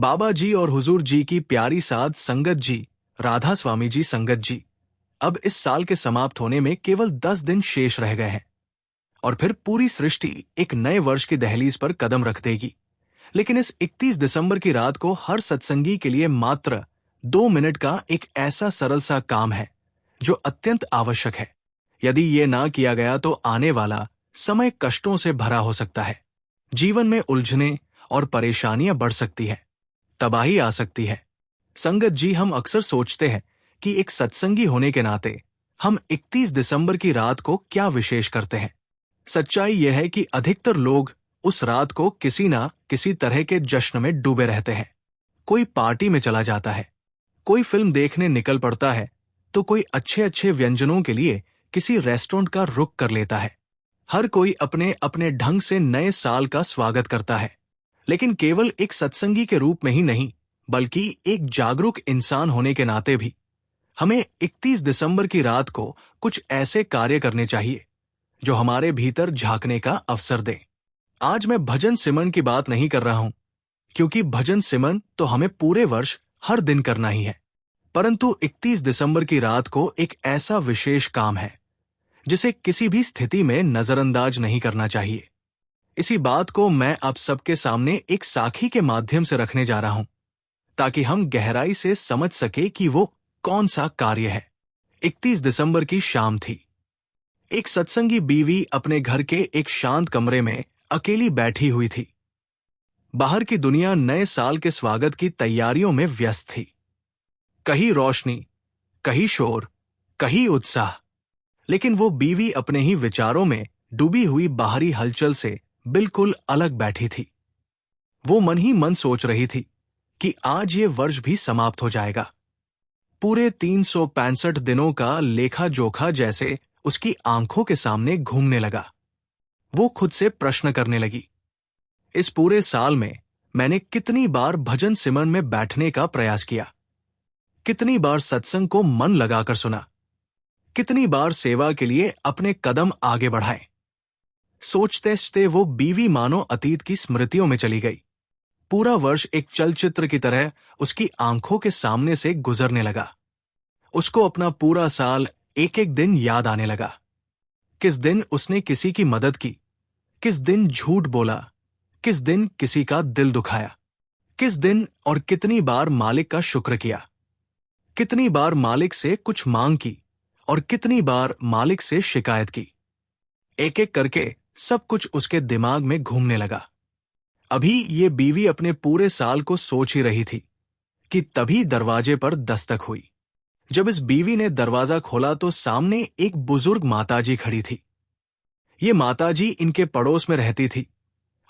बाबा जी और हुजूर जी की प्यारी साध संगत जी, राधा स्वामी जी संगत जी, अब इस साल के समाप्त होने में केवल 10 दिन शेष रह गए हैं और फिर पूरी सृष्टि एक नए वर्ष की दहलीज पर कदम रख देगी। लेकिन इस 31 दिसंबर की रात को हर सत्संगी के लिए मात्र 2 मिनट का एक ऐसा सरल सा काम है जो अत्यंत आवश्यक है। यदि ये ना किया गया तो आने वाला समय कष्टों से भरा हो सकता है। जीवन में उलझने और परेशानियां बढ़ सकती है, तबाही आ सकती है। संगत जी, हम अक्सर सोचते हैं कि एक सत्संगी होने के नाते हम 31 दिसंबर की रात को क्या विशेष करते हैं। सच्चाई यह है कि अधिकतर लोग उस रात को किसी ना किसी तरह के जश्न में डूबे रहते हैं। कोई पार्टी में चला जाता है, कोई फिल्म देखने निकल पड़ता है, तो कोई अच्छे अच्छे व्यंजनों के लिए किसी रेस्टोरेंट का रुख कर लेता है। हर कोई अपने अपने ढंग से नए साल का स्वागत करता है, लेकिन केवल एक सत्संगी के रूप में ही नहीं, बल्कि एक जागरूक इंसान होने के नाते भी हमें 31 दिसंबर की रात को कुछ ऐसे कार्य करने चाहिए जो हमारे भीतर झांकने का अवसर दें। आज मैं भजन सिमरन की बात नहीं कर रहा हूं, क्योंकि भजन सिमरन तो हमें पूरे वर्ष हर दिन करना ही है, परंतु 31 दिसंबर की रात को एक ऐसा विशेष काम है जिसे किसी भी स्थिति में नजरअंदाज नहीं करना चाहिए। इसी बात को मैं आप सबके सामने एक साखी के माध्यम से रखने जा रहा हूं, ताकि हम गहराई से समझ सके कि वो कौन सा कार्य है। 31 दिसंबर की शाम थी। एक सत्संगी बीवी अपने घर के एक शांत कमरे में अकेली बैठी हुई थी। बाहर की दुनिया नए साल के स्वागत की तैयारियों में व्यस्त थी। कहीं रोशनी, कहीं शोर, कहीं उत्साह, लेकिन वो बीवी अपने ही विचारों में डूबी हुई बाहरी हलचल से बिल्कुल अलग बैठी थी। वो मन ही मन सोच रही थी कि आज ये वर्ष भी समाप्त हो जाएगा। पूरे 365 दिनों का लेखा जोखा जैसे उसकी आंखों के सामने घूमने लगा। वो खुद से प्रश्न करने लगी, इस पूरे साल में मैंने कितनी बार भजन सिमरन में बैठने का प्रयास किया, कितनी बार सत्संग को मन लगाकर सुना, कितनी बार सेवा के लिए अपने कदम आगे बढ़ाए। सोचते सोचते वो बीवी मानो अतीत की स्मृतियों में चली गई। पूरा वर्ष एक चलचित्र की तरह उसकी आंखों के सामने से गुजरने लगा। उसको अपना पूरा साल एक एक दिन याद आने लगा। किस दिन उसने किसी की मदद की, किस दिन झूठ बोला, किस दिन किसी का दिल दुखाया, किस दिन और कितनी बार मालिक का शुक्र किया, कितनी बार मालिक से कुछ मांग की और कितनी बार मालिक से शिकायत की। एक एक करके सब कुछ उसके दिमाग में घूमने लगा। अभी ये बीवी अपने पूरे साल को सोच ही रही थी कि तभी दरवाजे पर दस्तक हुई। जब इस बीवी ने दरवाजा खोला तो सामने एक बुजुर्ग माताजी खड़ी थी। ये माताजी इनके पड़ोस में रहती थी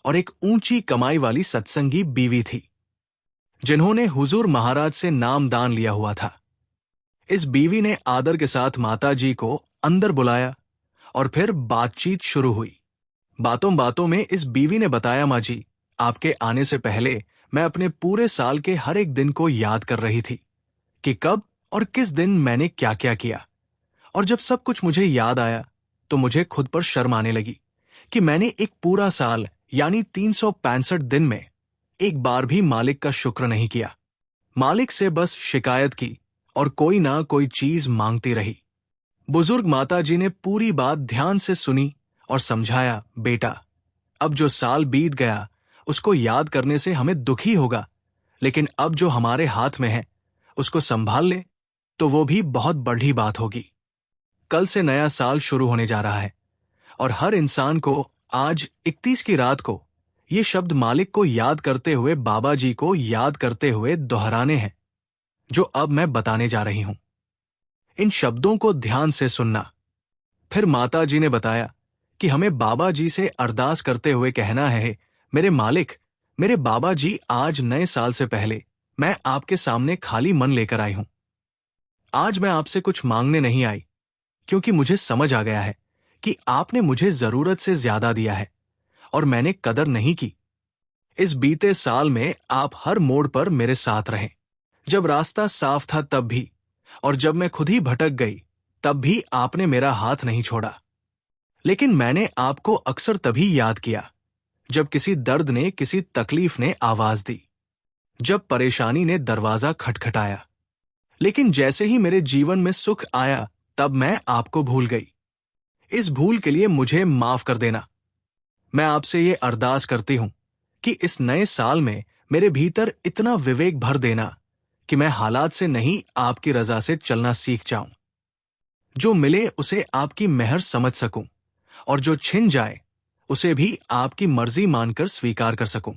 और एक ऊंची कमाई वाली सत्संगी बीवी थी, जिन्होंने हुजूर महाराज से नामदान लिया हुआ था। इस बीवी ने आदर के साथ माताजी को अंदर बुलाया और फिर बातचीत शुरू हुई। बातों बातों में इस बीवी ने बताया, माँ जी, आपके आने से पहले मैं अपने पूरे साल के हर एक दिन को याद कर रही थी कि कब और किस दिन मैंने क्या क्या किया। और जब सब कुछ मुझे याद आया तो मुझे खुद पर शर्म आने लगी कि मैंने एक पूरा साल यानी 365 दिन में एक बार भी मालिक का शुक्र नहीं किया। मालिक से बस शिकायत की और कोई ना कोई चीज मांगती रही। बुजुर्ग माताजी ने पूरी बात ध्यान से सुनी और समझाया, बेटा, अब जो साल बीत गया उसको याद करने से हमें दुख ही होगा, लेकिन अब जो हमारे हाथ में है उसको संभाल ले तो वो भी बहुत बड़ी बात होगी। कल से नया साल शुरू होने जा रहा है और हर इंसान को आज 31 की रात को ये शब्द मालिक को याद करते हुए, बाबा जी को याद करते हुए दोहराने हैं जो अब मैं बताने जा रही हूं। इन शब्दों को ध्यान से सुनना। फिर माता जी ने बताया कि हमें बाबा जी से अरदास करते हुए कहना है, मेरे मालिक, मेरे बाबा जी, आज नए साल से पहले मैं आपके सामने खाली मन लेकर आई हूं। आज मैं आपसे कुछ मांगने नहीं आई, क्योंकि मुझे समझ आ गया है कि आपने मुझे जरूरत से ज्यादा दिया है और मैंने कदर नहीं की। इस बीते साल में आप हर मोड़ पर मेरे साथ रहे। जब रास्ता साफ था तब भी, और जब मैं खुद ही भटक गई तब भी आपने मेरा हाथ नहीं छोड़ा। लेकिन मैंने आपको अक्सर तभी याद किया जब किसी दर्द ने, किसी तकलीफ ने आवाज दी, जब परेशानी ने दरवाजा खटखटाया। लेकिन जैसे ही मेरे जीवन में सुख आया, तब मैं आपको भूल गई। इस भूल के लिए मुझे माफ कर देना। मैं आपसे ये अरदास करती हूं कि इस नए साल में मेरे भीतर इतना विवेक भर देना कि मैं हालात से नहीं, आपकी रजा से चलना सीख जाऊं। जो मिले उसे आपकी मेहर समझ सकूं, और जो छिन जाए उसे भी आपकी मर्जी मानकर स्वीकार कर सकूं।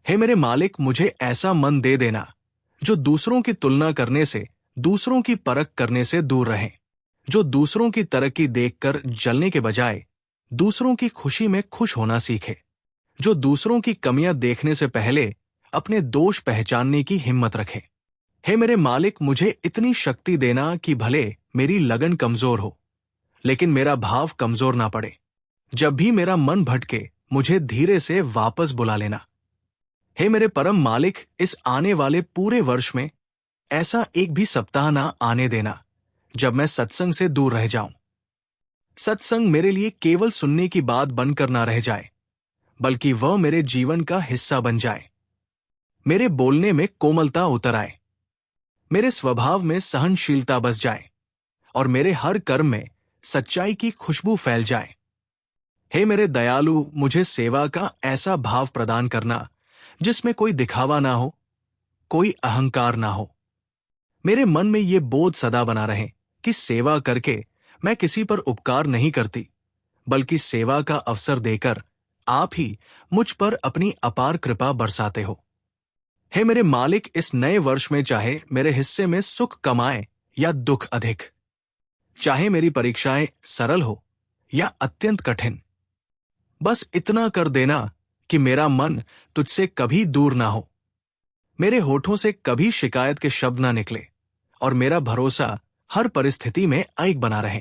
हे मेरे मालिक, मुझे ऐसा मन दे देना जो दूसरों की तुलना करने से, दूसरों की परख करने से दूर रहे, जो दूसरों की तरक्की देखकर जलने के बजाय दूसरों की खुशी में खुश होना सीखे, जो दूसरों की कमियां देखने से पहले अपने दोष पहचानने की हिम्मत रखे। हे मेरे मालिक, मुझे इतनी शक्ति देना कि भले मेरी लगन कमजोर हो, लेकिन मेरा भाव कमजोर ना पड़े। जब भी मेरा मन भटके, मुझे धीरे से वापस बुला लेना। हे मेरे परम मालिक, इस आने वाले पूरे वर्ष में ऐसा एक भी सप्ताह ना आने देना जब मैं सत्संग से दूर रह जाऊं। सत्संग मेरे लिए केवल सुनने की बात बनकर ना रह जाए, बल्कि वह मेरे जीवन का हिस्सा बन जाए। मेरे बोलने में कोमलता उतर आए, मेरे स्वभाव में सहनशीलता बस जाए, और मेरे हर कर्म में सच्चाई की खुशबू फैल जाए। हे मेरे दयालु, मुझे सेवा का ऐसा भाव प्रदान करना जिसमें कोई दिखावा ना हो, कोई अहंकार ना हो। मेरे मन में ये बोध सदा बना रहे कि सेवा करके मैं किसी पर उपकार नहीं करती, बल्कि सेवा का अवसर देकर आप ही मुझ पर अपनी अपार कृपा बरसाते हो। हे मेरे मालिक, इस नए वर्ष में चाहे मेरे हिस्से में सुख कमाए या दुख अधिक, चाहे मेरी परीक्षाएं सरल हो या अत्यंत कठिन, बस इतना कर देना कि मेरा मन तुझसे कभी दूर ना हो, मेरे होठों से कभी शिकायत के शब्द ना निकले, और मेरा भरोसा हर परिस्थिति में अडिग बना रहे।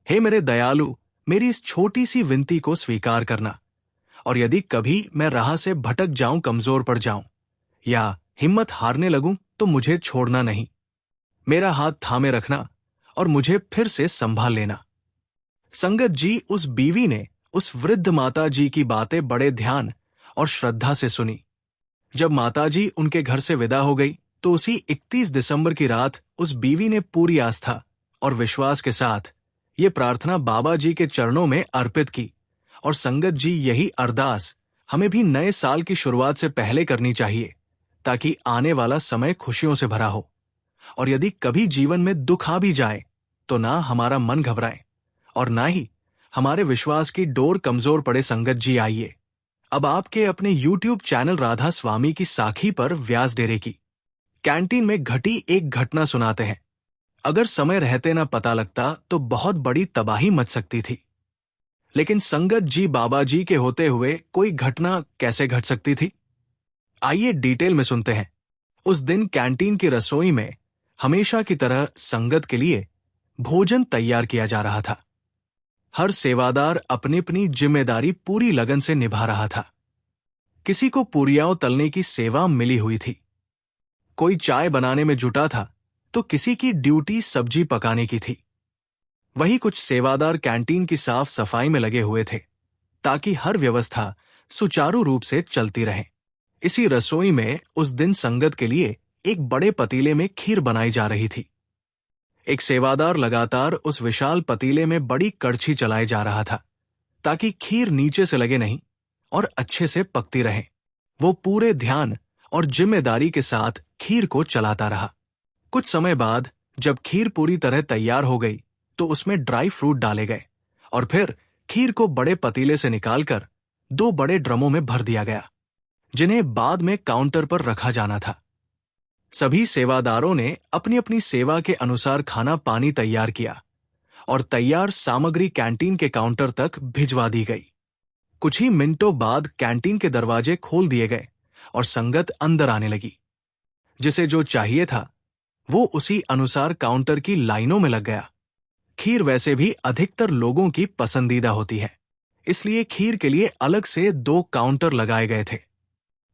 हे मेरे दयालु, मेरी इस छोटी सी विनती को स्वीकार करना, और यदि कभी मैं राह से भटक जाऊं, कमजोर पड़ जाऊं या हिम्मत हारने लगूं, तो मुझे छोड़ना नहीं। मेरा हाथ थामे रखना और मुझे फिर से संभाल लेना। संगत जी, उस बीवी ने उस वृद्ध माता जी की बातें बड़े ध्यान और श्रद्धा से सुनी। जब माताजी उनके घर से विदा हो गई, तो उसी 31 दिसंबर की रात उस बीवी ने पूरी आस्था और विश्वास के साथ ये प्रार्थना बाबा जी के चरणों में अर्पित की। और संगत जी, यही अरदास हमें भी नए साल की शुरुआत से पहले करनी चाहिए, ताकि आने वाला समय खुशियों से भरा हो। और यदि कभी जीवन में दुख आ भी जाए, तो ना हमारा मन घबराए और ना ही हमारे विश्वास की डोर कमजोर पड़े। संगत जी, आइए अब आपके अपने YouTube चैनल राधा स्वामी की साखी पर व्यास डेरे की कैंटीन में घटी एक घटना सुनाते हैं। अगर समय रहते ना पता लगता तो बहुत बड़ी तबाही मच सकती थी। लेकिन संगत जी, बाबा जी के होते हुए कोई घटना कैसे घट सकती थी? आइए डिटेल में सुनते हैं। उस दिन कैंटीन की रसोई में हमेशा की तरह संगत के लिए भोजन तैयार किया जा रहा था। हर सेवादार अपनी अपनी जिम्मेदारी पूरी लगन से निभा रहा था। किसी को पूरियां तलने की सेवा मिली हुई थी, कोई चाय बनाने में जुटा था, तो किसी की ड्यूटी सब्जी पकाने की थी। वही कुछ सेवादार कैंटीन की साफ सफाई में लगे हुए थे, ताकि हर व्यवस्था सुचारू रूप से चलती रहे। इसी रसोई में उस दिन संगत के लिए एक बड़े पतीले में खीर बनाई जा रही थी। एक सेवादार लगातार उस विशाल पतीले में बड़ी कड़छी चलाए जा रहा था, ताकि खीर नीचे से लगे नहीं और अच्छे से पकती रहे। वो पूरे ध्यान और जिम्मेदारी के साथ खीर को चलाता रहा। कुछ समय बाद जब खीर पूरी तरह तैयार हो गई, तो उसमें ड्राई फ्रूट डाले गए और फिर खीर को बड़े पतीले से निकालकर 2 बड़े ड्रमों में भर दिया गया, जिन्हें बाद में काउंटर पर रखा जाना था। सभी सेवादारों ने अपनी अपनी सेवा के अनुसार खाना पानी तैयार किया और तैयार सामग्री कैंटीन के काउंटर तक भिजवा दी गई। कुछ ही मिनटों बाद कैंटीन के दरवाजे खोल दिए गए और संगत अंदर आने लगी। जिसे जो चाहिए था वो उसी अनुसार काउंटर की लाइनों में लग गया। खीर वैसे भी अधिकतर लोगों की पसंदीदा होती है, इसलिए खीर के लिए अलग से 2 काउंटर लगाए गए थे।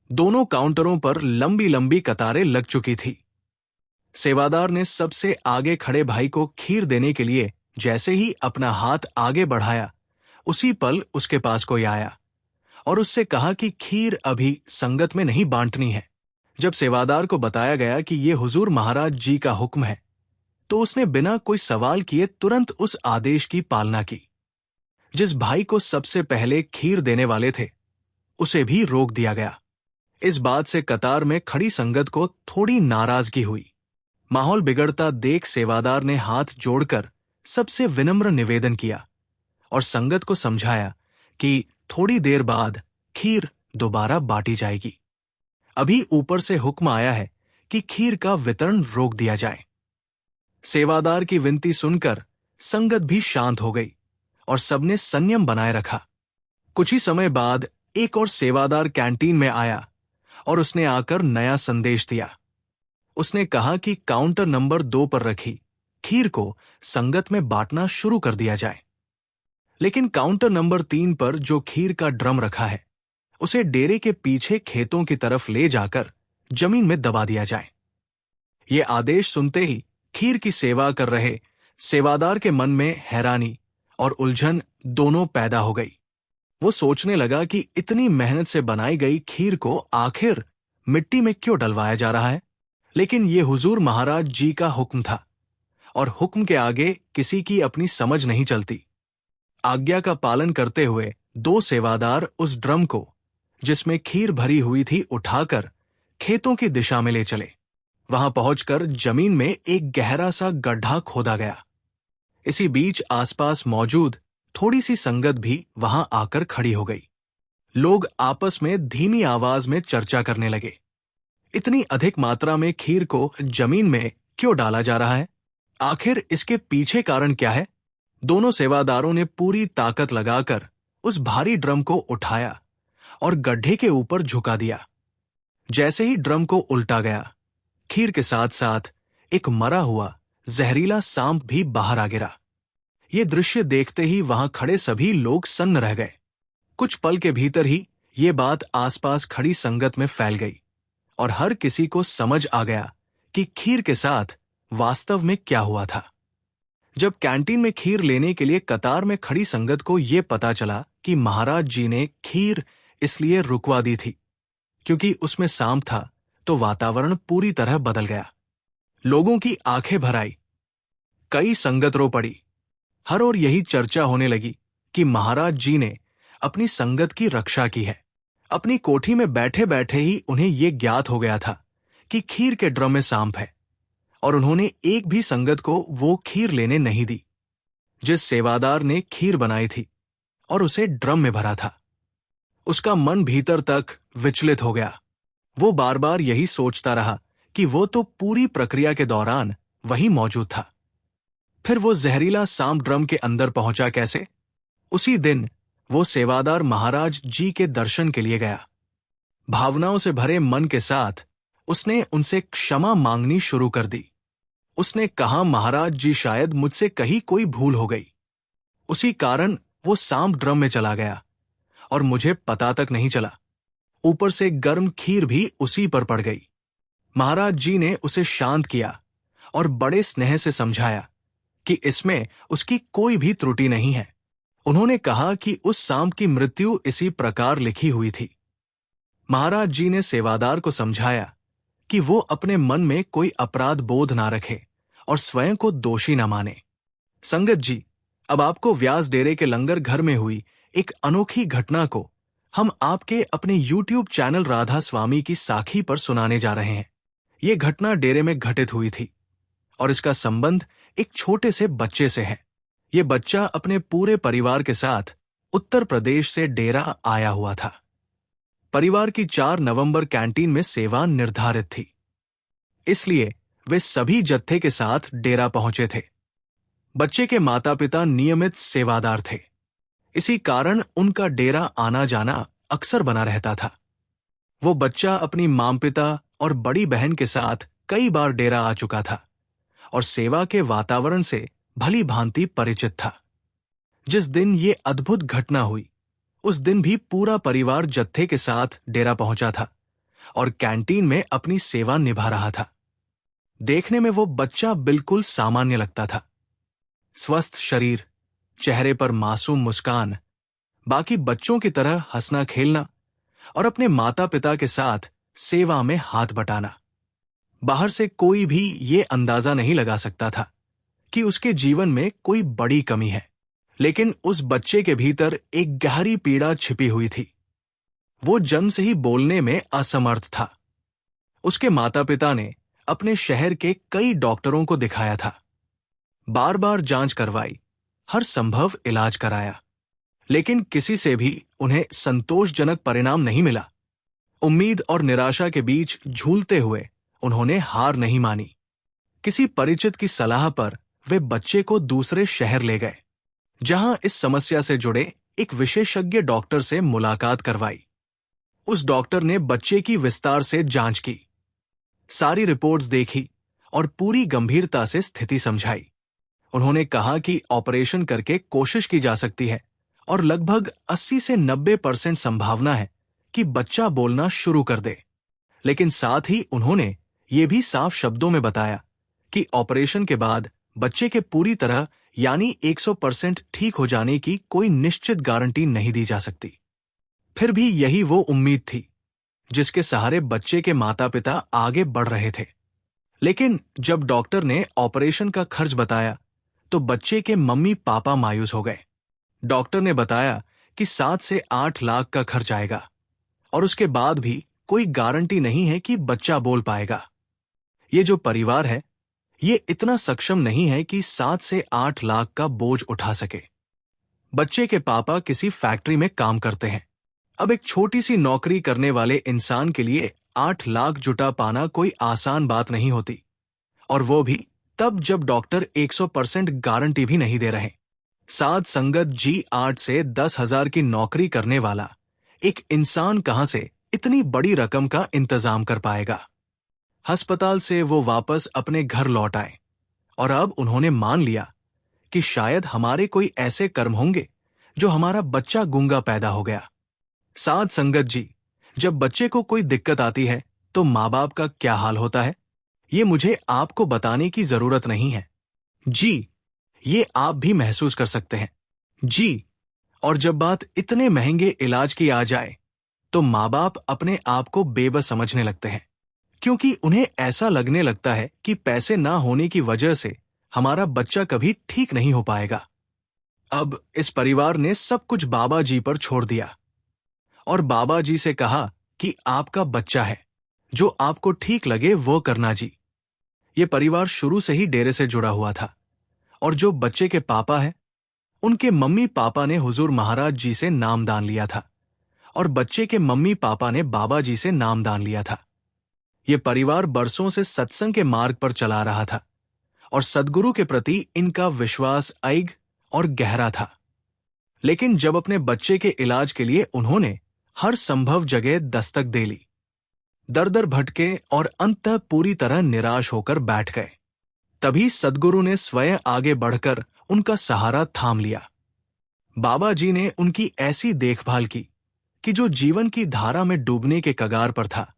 दोनों काउंटरों पर लंबी लंबी कतारें लग चुकी थी। सेवादार ने सबसे आगे खड़े भाई को खीर देने के लिए जैसे ही अपना हाथ आगे बढ़ाया, उसी पल उसके पास कोई आया और उससे कहा कि खीर अभी संगत में नहीं बांटनी है, जब सेवादार को बताया गया कि ये हुजूर महाराज जी का हुक्म है, तो उसने बिना कोई सवाल किए तुरंत उस आदेश की पालना की। जिस भाई को सबसे पहले खीर देने वाले थे, उसे भी रोक दिया गया। इस बात से कतार में खड़ी संगत को थोड़ी नाराजगी हुई। माहौल बिगड़ता देख सेवादार ने हाथ जोड़कर सबसे विनम्र निवेदन किया और संगत को समझाया कि थोड़ी देर बाद खीर दोबारा बांटी जाएगी। अभी ऊपर से हुक्म आया है कि खीर का वितरण रोक दिया जाए। सेवादार की विनती सुनकर संगत भी शांत हो गई और सबने संयम बनाए रखा। कुछ ही समय बाद एक और सेवादार कैंटीन में आया और उसने आकर नया संदेश दिया। उसने कहा कि काउंटर नंबर 2 पर रखी खीर को संगत में बांटना शुरू कर दिया जाए, लेकिन काउंटर नंबर 3 पर जो खीर का ड्रम रखा है, उसे डेरे के पीछे खेतों की तरफ ले जाकर जमीन में दबा दिया जाए। ये आदेश सुनते ही खीर की सेवा कर रहे सेवादार के मन में हैरानी और उलझन दोनों पैदा हो गई। वो सोचने लगा कि इतनी मेहनत से बनाई गई खीर को आखिर मिट्टी में क्यों डलवाया जा रहा है। लेकिन ये हुजूर महाराज जी का हुक्म था और हुक्म के आगे किसी की अपनी समझ नहीं चलती। आज्ञा का पालन करते हुए 2 सेवादार उस ड्रम को, जिसमें खीर भरी हुई थी, उठाकर खेतों की दिशा में ले चले। वहां पहुंचकर जमीन में एक गहरा सा गड्ढा खोदा गया। इसी बीच आसपास मौजूद थोड़ी सी संगत भी वहां आकर खड़ी हो गई। लोग आपस में धीमी आवाज में चर्चा करने लगे। इतनी अधिक मात्रा में खीर को जमीन में क्यों डाला जा रहा है? आखिर इसके पीछे कारण क्या है? दोनों सेवादारों ने पूरी ताकत लगाकर उस भारी ड्रम को उठाया और गड्ढे के ऊपर झुका दिया। जैसे ही ड्रम को उल्टा गया, खीर के साथ साथ एक मरा हुआ जहरीला सांप भी बाहर आ गिरा। ये दृश्य देखते ही वहां खड़े सभी लोग सन्न रह गए। कुछ पल के भीतर ही ये बात आसपास खड़ी संगत में फैल गई और हर किसी को समझ आ गया कि खीर के साथ वास्तव में क्या हुआ था। जब कैंटीन में खीर लेने के लिए कतार में खड़ी संगत को यह पता चला कि महाराज जी ने खीर इसलिए रुकवा दी थी क्योंकि उसमें सांप था, तो वातावरण पूरी तरह बदल गया। लोगों की आंखें भर आई, कई संगत रो पड़ी। हर ओर यही चर्चा होने लगी कि महाराज जी ने अपनी संगत की रक्षा की है। अपनी कोठी में बैठे बैठे ही उन्हें यह ज्ञात हो गया था कि खीर के ड्रम में सांप है, और उन्होंने एक भी संगत को वो खीर लेने नहीं दी जिस सेवादार ने खीर बनाई थी और उसे ड्रम में भरा था। उसका मन भीतर तक विचलित हो गया। वो बार बार यही सोचता रहा कि वो तो पूरी प्रक्रिया के दौरान वहीं मौजूद था। फिर वो जहरीला सांप ड्रम के अंदर पहुंचा कैसे? उसी दिन वो सेवादार महाराज जी के दर्शन के लिए गया। भावनाओं से भरे मन के साथ उसने उनसे क्षमा मांगनी शुरू कर दी। उसने कहा, महाराज जी, शायद मुझसे कहीं कोई भूल हो गई। उसी कारण वो सांप ड्रम में चला गया और मुझे पता तक नहीं चला। ऊपर से गर्म खीर भी उसी पर पड़ गई। महाराज जी ने उसे शांत किया और बड़े स्नेह से समझाया कि इसमें उसकी कोई भी त्रुटि नहीं है। उन्होंने कहा कि उस सांप की मृत्यु इसी प्रकार लिखी हुई थी। महाराज जी ने सेवादार को समझाया कि वो अपने मन में कोई अपराध बोध ना रखे और स्वयं को दोषी न माने। संगत जी, अब आपको व्यास डेरे के लंगर घर में हुई एक अनोखी घटना को हम आपके अपने YouTube चैनल राधा स्वामी की साखी पर सुनाने जा रहे हैं। ये घटना डेरे में घटित हुई थी और इसका संबंध एक छोटे से बच्चे से है। ये बच्चा अपने पूरे परिवार के साथ उत्तर प्रदेश से डेरा आया हुआ था। परिवार की 4 नवंबर कैंटीन में सेवा निर्धारित थी, इसलिए वे सभी जत्थे के साथ डेरा पहुंचे थे। बच्चे के माता पिता नियमित सेवादार थे, इसी कारण उनका डेरा आना जाना अक्सर बना रहता था। वो बच्चा अपनी मां पिता और बड़ी बहन के साथ कई बार डेरा आ चुका था और सेवा के वातावरण से भली भांति परिचित था। जिस दिन ये अद्भुत घटना हुई, उस दिन भी पूरा परिवार जत्थे के साथ डेरा पहुंचा था और कैंटीन में अपनी सेवा निभा रहा था। देखने में वो बच्चा बिल्कुल सामान्य लगता था। स्वस्थ शरीर, चेहरे पर मासूम मुस्कान, बाकी बच्चों की तरह हंसना खेलना और अपने माता पिता के साथ सेवा में हाथ बटाना। बाहर से कोई भी ये अंदाजा नहीं लगा सकता था कि उसके जीवन में कोई बड़ी कमी है, लेकिन उस बच्चे के भीतर एक गहरी पीड़ा छिपी हुई थी। वो जन्म से ही बोलने में असमर्थ था। उसके माता पिता ने अपने शहर के कई डॉक्टरों को दिखाया था, बार बार जांच करवाई, हर संभव इलाज कराया, लेकिन किसी से भी उन्हें संतोषजनक परिणाम नहीं मिला। उम्मीद और निराशा के बीच झूलते हुए उन्होंने हार नहीं मानी। किसी परिचित की सलाह पर वे बच्चे को दूसरे शहर ले गए, जहां इस समस्या से जुड़े एक विशेषज्ञ डॉक्टर से मुलाकात करवाई। उस डॉक्टर ने बच्चे की विस्तार से जांच की, सारी रिपोर्ट्स देखी और पूरी गंभीरता से स्थिति समझाई। उन्होंने कहा कि ऑपरेशन करके कोशिश की जा सकती है और लगभग 80 से 90% संभावना है कि बच्चा बोलना शुरू कर दे। लेकिन साथ ही उन्होंने ये भी साफ शब्दों में बताया कि ऑपरेशन के बाद बच्चे के पूरी तरह यानी 100% ठीक हो जाने की कोई निश्चित गारंटी नहीं दी जा सकती। फिर भी यही वो उम्मीद थी जिसके सहारे बच्चे के माता पिता आगे बढ़ रहे थे। लेकिन जब डॉक्टर ने ऑपरेशन का खर्च बताया तो बच्चे के मम्मी पापा मायूस हो गए। डॉक्टर ने बताया कि 7 से 8 लाख का खर्च आएगा और उसके बाद भी कोई गारंटी नहीं है कि बच्चा बोल पाएगा। ये जो परिवार है, ये इतना सक्षम नहीं है कि 7 से 8 लाख का बोझ उठा सके। बच्चे के पापा किसी फैक्ट्री में काम करते हैं। अब एक छोटी सी नौकरी करने वाले इंसान के लिए 8 लाख जुटा पाना कोई आसान बात नहीं होती, और वो भी तब जब डॉक्टर 100% गारंटी भी नहीं दे रहे। साध संगत जी 8 से 10,000 की नौकरी करने वाला एक इंसान कहां से इतनी बड़ी रकम का इंतजाम कर पाएगा। अस्पताल से वो वापस अपने घर लौट आए और अब उन्होंने मान लिया कि शायद हमारे कोई ऐसे कर्म होंगे जो हमारा बच्चा गूंगा पैदा हो गया। साध संगत जी, जब बच्चे को कोई दिक्कत आती है तो माँ बाप का क्या हाल होता है, ये मुझे आपको बताने की जरूरत नहीं है जी, ये आप भी महसूस कर सकते हैं जी। और जब बात इतने महंगे इलाज की आ जाए तो माँ बाप अपने आप को बेबस समझने लगते हैं, क्योंकि उन्हें ऐसा लगने लगता है कि पैसे ना होने की वजह से हमारा बच्चा कभी ठीक नहीं हो पाएगा। अब इस परिवार ने सब कुछ बाबा जी पर छोड़ दिया और बाबा जी से कहा कि आपका बच्चा है, जो आपको ठीक लगे वो करना जी। ये परिवार शुरू से ही डेरे से जुड़ा हुआ था और जो बच्चे के पापा हैं, उनके मम्मी पापा ने हुजूर महाराज जी से नामदान लिया था और बच्चे के मम्मी पापा ने बाबा जी से नामदान लिया था। ये परिवार बरसों से सत्संग के मार्ग पर चला रहा था और सद्गुरु के प्रति इनका विश्वास अइग और गहरा था। लेकिन जब अपने बच्चे के इलाज के लिए उन्होंने हर संभव जगह दस्तक दे ली, दर-दर भटके और अंततः पूरी तरह निराश होकर बैठ गए, तभी सद्गुरु ने स्वयं आगे बढ़कर उनका सहारा थाम लिया। बाबा जी ने उनकी ऐसी देखभाल की कि जो जीवन की धारा में डूबने के कगार पर था,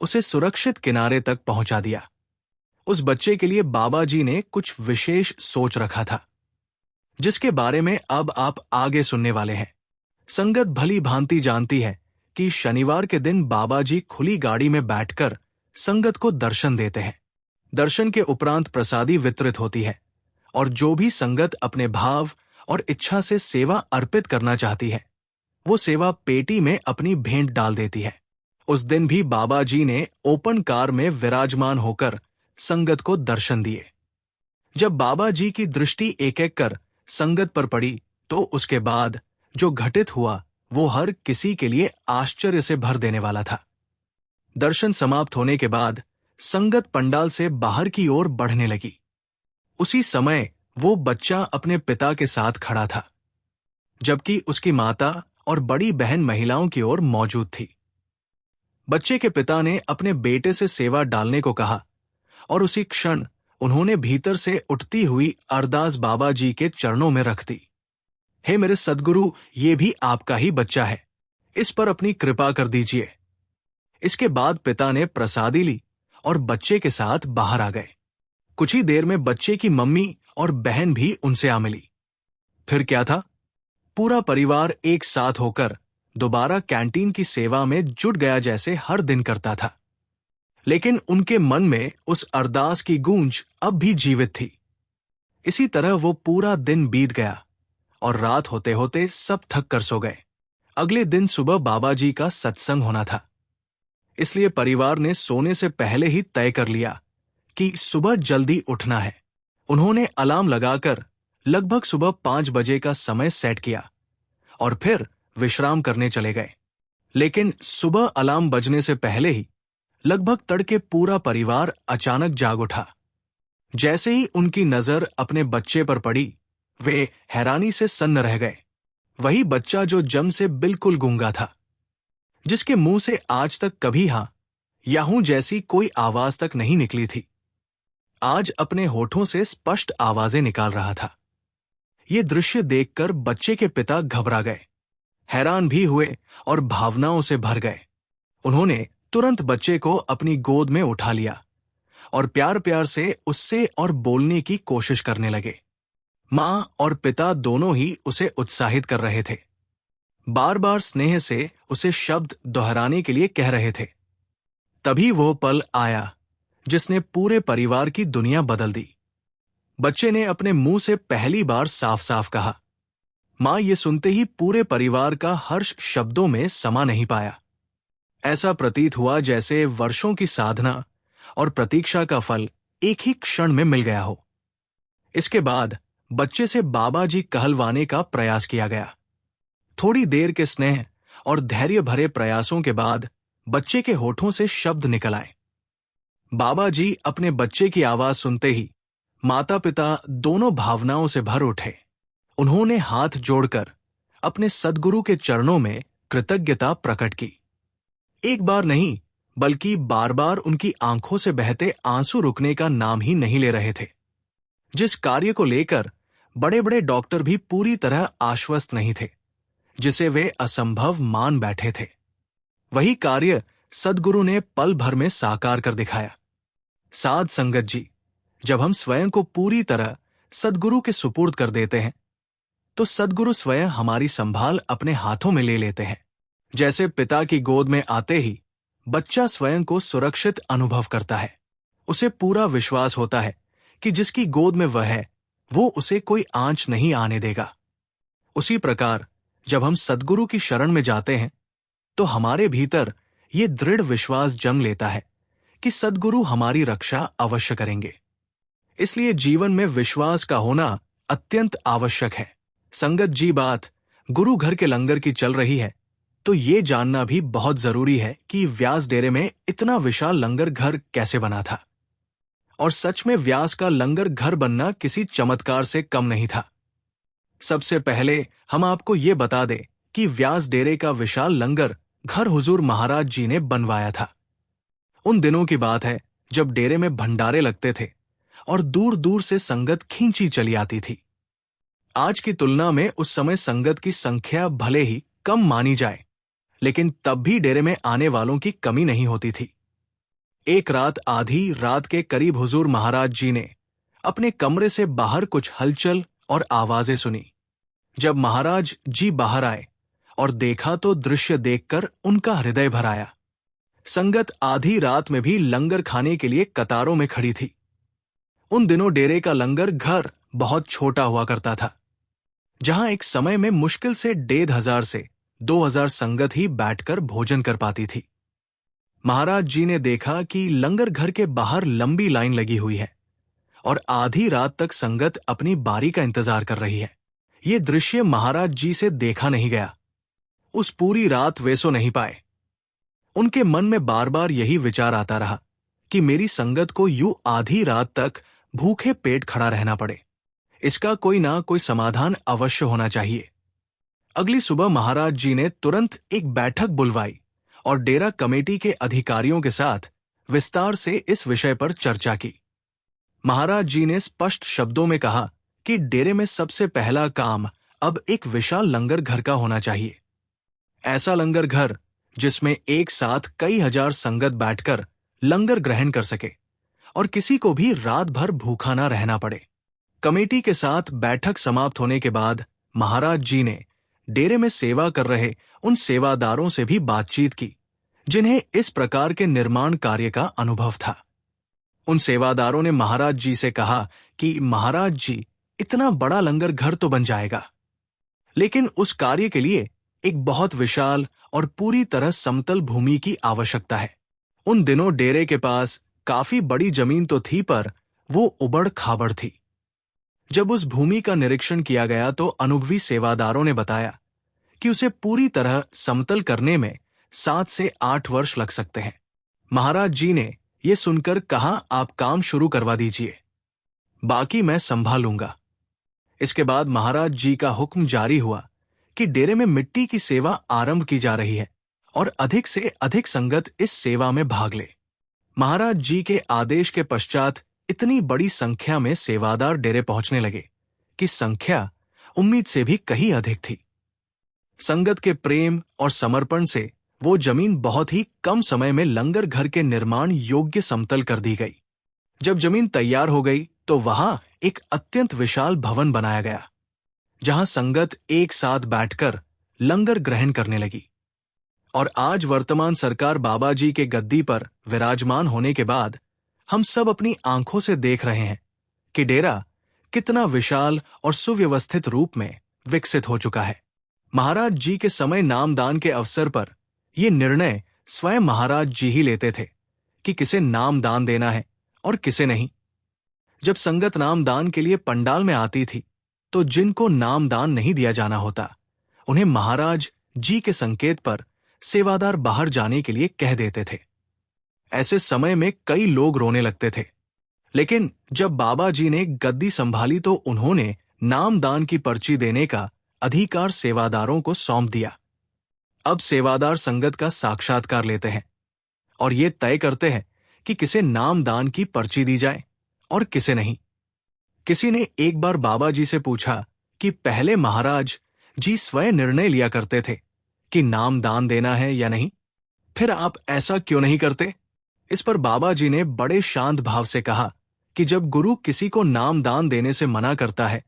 उसे सुरक्षित किनारे तक पहुंचा दिया। उस बच्चे के लिए बाबा जी ने कुछ विशेष सोच रखा था, जिसके बारे में अब आप आगे सुनने वाले हैं। संगत भली भांति जानती है कि शनिवार के दिन बाबा जी खुली गाड़ी में बैठकर संगत को दर्शन देते हैं। दर्शन के उपरांत प्रसादी वितरित होती है और जो भी संगत अपने भाव और इच्छा से सेवा अर्पित करना चाहती है, वो सेवा पेटी में अपनी भेंट डाल देती है। उस दिन भी बाबा जी ने ओपन कार में विराजमान होकर संगत को दर्शन दिए। जब बाबा जी की दृष्टि एक एक कर संगत पर पड़ी तो उसके बाद जो घटित हुआ वो हर किसी के लिए आश्चर्य से भर देने वाला था। दर्शन समाप्त होने के बाद संगत पंडाल से बाहर की ओर बढ़ने लगी। उसी समय वो बच्चा अपने पिता के साथ खड़ा था, जबकि उसकी माता और बड़ी बहन महिलाओं की ओर मौजूद थी। बच्चे के पिता ने अपने बेटे से सेवा डालने को कहा और उसी क्षण उन्होंने भीतर से उठती हुई अरदास बाबा जी के चरणों में रख दी। हे मेरे सद्गुरु, ये भी आपका ही बच्चा है, इस पर अपनी कृपा कर दीजिए। इसके बाद पिता ने प्रसादी ली और बच्चे के साथ बाहर आ गए। कुछ ही देर में बच्चे की मम्मी और बहन भी उनसे आ मिली। फिर क्या था, पूरा परिवार एक साथ होकर दोबारा कैंटीन की सेवा में जुट गया जैसे हर दिन करता था। लेकिन उनके मन में उस अरदास की गूंज अब भी जीवित थी। इसी तरह वो पूरा दिन बीत गया और रात होते होते सब थक कर सो गए। अगले दिन सुबह बाबा जी का सत्संग होना था, इसलिए परिवार ने सोने से पहले ही तय कर लिया कि सुबह जल्दी उठना है। उन्होंने अलार्म लगाकर लगभग सुबह 5 बजे का समय सेट किया और फिर विश्राम करने चले गए। लेकिन सुबह अलार्म बजने से पहले ही लगभग तड़के पूरा परिवार अचानक जाग उठा। जैसे ही उनकी नजर अपने बच्चे पर पड़ी, वे हैरानी से सन्न रह गए। वही बच्चा जो जम से बिल्कुल गूंगा था, जिसके मुंह से आज तक कभी हां या हूं जैसी कोई आवाज तक नहीं निकली थी, आज अपने होठों से स्पष्ट आवाजें निकाल रहा था। ये दृश्य देखकर बच्चे के पिता घबरा गए, हैरान भी हुए और भावनाओं से भर गए। उन्होंने तुरंत बच्चे को अपनी गोद में उठा लिया और प्यार प्यार से उससे और बोलने की कोशिश करने लगे। मां और पिता दोनों ही उसे उत्साहित कर रहे थे, बार बार स्नेह से उसे शब्द दोहराने के लिए कह रहे थे। तभी वो पल आया जिसने पूरे परिवार की दुनिया बदल दी। बच्चे ने अपने मुंह से पहली बार साफ साफ कहा। मां ये सुनते ही पूरे परिवार का हर्ष शब्दों में समा नहीं पाया। ऐसा प्रतीत हुआ जैसे वर्षों की साधना और प्रतीक्षा का फल एक ही क्षण में मिल गया हो। इसके बाद बच्चे से बाबा जी कहलवाने का प्रयास किया गया। थोड़ी देर के स्नेह और धैर्य भरे प्रयासों के बाद बच्चे के होठों से शब्द निकल आए। बाबा जी अपने बच्चे की आवाज सुनते ही माता पिता दोनों भावनाओं से भर उठे। उन्होंने हाथ जोड़कर अपने सद्गुरु के चरणों में कृतज्ञता प्रकट की। एक बार नहीं, बल्कि बार बार उनकी आंखों से बहते आंसू रुकने का नाम ही नहीं ले रहे थे। जिस कार्य को लेकर बड़े बड़े डॉक्टर भी पूरी तरह आश्वस्त नहीं थे, जिसे वे असंभव मान बैठे थे, वही कार्य सद्गुरु ने पल भर में साकार कर दिखाया। साध संगत जी, जब हम स्वयं को पूरी तरह सद्गुरु के सुपुर्द कर देते हैं, तो सद्गुरु स्वयं हमारी संभाल अपने हाथों में ले लेते हैं। जैसे पिता की गोद में आते ही बच्चा स्वयं को सुरक्षित अनुभव करता है। उसे पूरा विश्वास होता है कि जिसकी गोद में वह है, वो उसे कोई आंच नहीं आने देगा। उसी प्रकार जब हम सद्गुरु की शरण में जाते हैं, तो हमारे भीतर ये दृढ़ विश्वास जम लेता है कि सद्गुरु हमारी रक्षा अवश्य करेंगे। इसलिए जीवन में विश्वास का होना अत्यंत आवश्यक है। संगत जी, बात गुरु घर के लंगर की चल रही है, तो ये जानना भी बहुत जरूरी है कि व्यास डेरे में इतना विशाल लंगर घर कैसे बना था। और सच में व्यास का लंगर घर बनना किसी चमत्कार से कम नहीं था। सबसे पहले हम आपको ये बता दें कि व्यास डेरे का विशाल लंगर घर हुजूर महाराज जी ने बनवाया था। उन दिनों की बात है जब डेरे में भंडारे लगते थे और दूर दूर से संगत खींची चली आती थी। आज की तुलना में उस समय संगत की संख्या भले ही कम मानी जाए, लेकिन तब भी डेरे में आने वालों की कमी नहीं होती थी। एक रात आधी रात के करीब हुजूर महाराज जी ने अपने कमरे से बाहर कुछ हलचल और आवाजें सुनी। जब महाराज जी बाहर आए और देखा तो दृश्य देखकर उनका हृदय भर आया। संगत आधी रात में भी लंगर खाने के लिए कतारों में खड़ी थी। उन दिनों डेरे का लंगर घर बहुत छोटा हुआ करता था, जहां एक समय में मुश्किल से 1500 से 2000 संगत ही बैठकर भोजन कर पाती थी। महाराज जी ने देखा कि लंगर घर के बाहर लंबी लाइन लगी हुई है और आधी रात तक संगत अपनी बारी का इंतजार कर रही है। ये दृश्य महाराज जी से देखा नहीं गया। उस पूरी रात वे सो नहीं पाए। उनके मन में बार बार यही विचार आता रहा कि मेरी संगत को यूं आधी रात तक भूखे पेट खड़ा रहना पड़े। इसका कोई ना कोई समाधान अवश्य होना चाहिए। अगली सुबह महाराज जी ने तुरंत एक बैठक बुलवाई और डेरा कमेटी के अधिकारियों के साथ विस्तार से इस विषय पर चर्चा की। महाराज जी ने स्पष्ट शब्दों में कहा कि डेरे में सबसे पहला काम अब एक विशाल लंगर घर का होना चाहिए। ऐसा लंगर घर जिसमें एक साथ कई हजार संगत बैठकर लंगर ग्रहण कर सके और किसी को भी रात भर भूखा ना रहना पड़े। कमेटी के साथ बैठक समाप्त होने के बाद महाराज जी ने डेरे में सेवा कर रहे उन सेवादारों से भी बातचीत की जिन्हें इस प्रकार के निर्माण कार्य का अनुभव था। उन सेवादारों ने महाराज जी से कहा कि महाराज जी, इतना बड़ा लंगर घर तो बन जाएगा, लेकिन उस कार्य के लिए एक बहुत विशाल और पूरी तरह समतल भूमि की आवश्यकता है। उन दिनों डेरे के पास काफी बड़ी जमीन तो थी, पर वो उबड़ खाबड़ थी। जब उस भूमि का निरीक्षण किया गया तो अनुभवी सेवादारों ने बताया कि उसे पूरी तरह समतल करने में 7 से 8 वर्ष लग सकते हैं। महाराज जी ने यह सुनकर कहा, आप काम शुरू करवा दीजिए, बाकी मैं संभालूंगा। इसके बाद महाराज जी का हुक्म जारी हुआ कि डेरे में मिट्टी की सेवा आरंभ की जा रही है और अधिक से अधिक संगत इस सेवा में भाग ले। महाराज जी के आदेश के पश्चात इतनी बड़ी संख्या में सेवादार डेरे पहुंचने लगे कि संख्या उम्मीद से भी कहीं अधिक थी। संगत के प्रेम और समर्पण से वो जमीन बहुत ही कम समय में लंगर घर के निर्माण योग्य समतल कर दी गई। जब जमीन तैयार हो गई तो वहां एक अत्यंत विशाल भवन बनाया गया, जहां संगत एक साथ बैठकर लंगर ग्रहण करने लगी। और आज वर्तमान सरकार बाबा जी के गद्दी पर विराजमान होने के बाद हम सब अपनी आंखों से देख रहे हैं कि डेरा कितना विशाल और सुव्यवस्थित रूप में विकसित हो चुका है। महाराज जी के समय नामदान के अवसर पर ये निर्णय स्वयं महाराज जी ही लेते थे कि किसे नामदान देना है और किसे नहीं। जब संगत नामदान के लिए पंडाल में आती थी तो जिनको नामदान नहीं दिया जाना होता, उन्हें महाराज जी के संकेत पर सेवादार बाहर जाने के लिए कह देते थे। ऐसे समय में कई लोग रोने लगते थे, लेकिन जब बाबा जी ने गद्दी संभाली तो उन्होंने नामदान की पर्ची देने का अधिकार सेवादारों को सौंप दिया। अब सेवादार संगत का साक्षात्कार लेते हैं और ये तय करते हैं कि किसे नामदान की पर्ची दी जाए और किसे नहीं। किसी ने एक बार बाबा जी से पूछा कि पहले महाराज जी स्वयं निर्णय लिया करते थे कि नामदान देना है या नहीं, फिर आप ऐसा क्यों नहीं करते? इस पर बाबा जी ने बड़े शांत भाव से कहा कि जब गुरु किसी को नामदान देने से मना करता है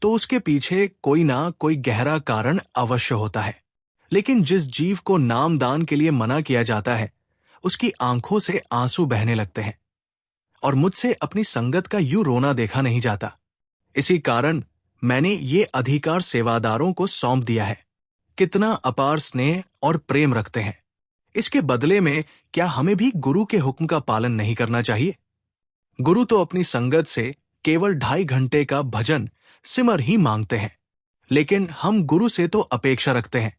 तो उसके पीछे कोई ना कोई गहरा कारण अवश्य होता है। लेकिन जिस जीव को नामदान के लिए मना किया जाता है, उसकी आंखों से आंसू बहने लगते हैं और मुझसे अपनी संगत का यूं रोना देखा नहीं जाता। इसी कारण मैंने ये अधिकार सेवादारों को सौंप दिया है। कितना अपार स्नेह और प्रेम रखते हैं। इसके बदले में क्या हमें भी गुरु के हुक्म का पालन नहीं करना चाहिए? गुरु तो अपनी संगत से केवल 2.5 घंटे का भजन सिमर ही मांगते हैं, लेकिन हम गुरु से तो अपेक्षा रखते हैं।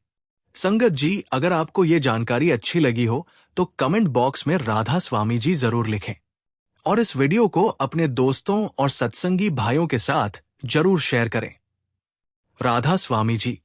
संगत जी, अगर आपको ये जानकारी अच्छी लगी हो तो कमेंट बॉक्स में राधा स्वामी जी जरूर लिखें और इस वीडियो को अपने दोस्तों और सत्संगी भाइयों के साथ जरूर शेयर करें। राधा स्वामी जी।